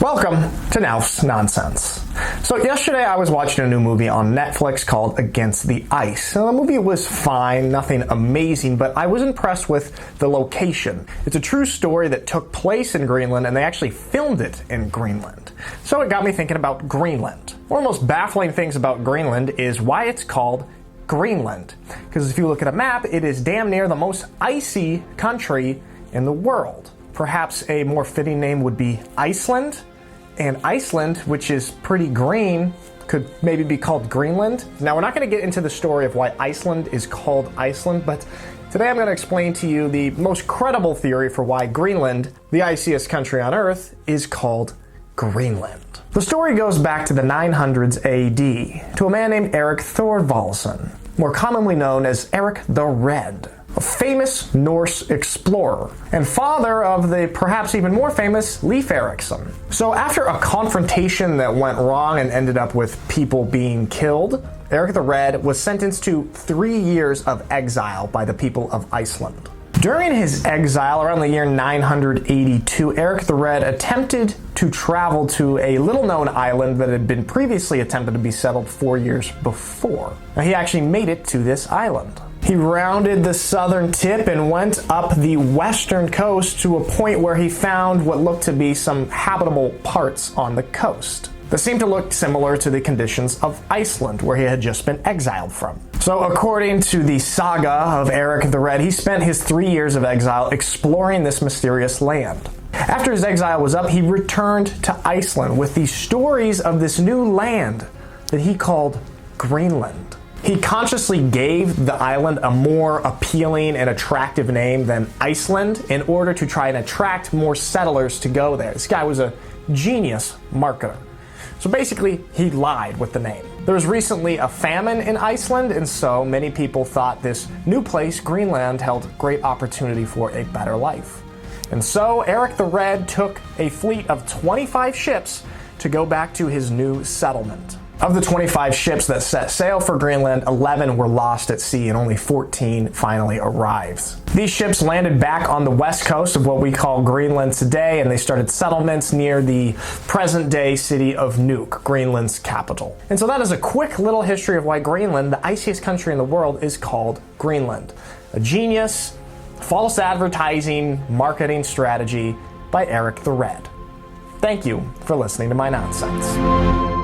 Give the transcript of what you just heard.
Welcome to Now's Nonsense. So yesterday I was watching a new movie on Netflix called Against the Ice. Now, the movie was fine, nothing amazing, but I was impressed with the location. It's a true story that took place in Greenland, and they actually filmed it in Greenland. So it got me thinking about Greenland. One of the most baffling things about Greenland is why it's called Greenland. Because if you look at a map, it is damn near the most icy country in the world. Perhaps a more fitting name would be Iceland. And Iceland, which is pretty green, could maybe be called Greenland. Now, we're not going to get into the story of why Iceland is called Iceland, but today I'm going to explain to you the most credible theory for why Greenland, the iciest country on Earth, is called Greenland. The story goes back to the 900s AD, to a man named Erik Thorvaldsen, more commonly known as Erik the Red, a famous Norse explorer, and father of the perhaps even more famous Leif Erikson. So after a confrontation that went wrong and ended up with people being killed, Erik the Red was sentenced to 3 years of exile by the people of Iceland. During his exile around the year 982, Erik the Red attempted to travel to a little-known island that had been previously attempted to be settled 4 years before. Now, he actually made it to this island. He rounded the southern tip and went up the western coast to a point where he found what looked to be some habitable parts on the coast that seemed to look similar to the conditions of Iceland, where he had just been exiled from. So according to the saga of Erik the Red, he spent his 3 years of exile exploring this mysterious land. After his exile was up, he returned to Iceland with the stories of this new land that he called Greenland. He consciously gave the island a more appealing and attractive name than Iceland in order to try and attract more settlers to go there. This guy was a genius marketer. So basically, he lied with the name. There was recently a famine in Iceland, and so many people thought this new place, Greenland, held great opportunity for a better life. And so Erik the Red took a fleet of 25 ships to go back to his new settlement. Of the 25 ships that set sail for Greenland, 11 were lost at sea and only 14 finally arrived. These ships landed back on the west coast of what we call Greenland today, and they started settlements near the present-day city of Nuuk, Greenland's capital. And so that is a quick little history of why Greenland, the iciest country in the world, is called Greenland. A genius, false advertising, marketing strategy by Erik the Red. Thank you for listening to my nonsense.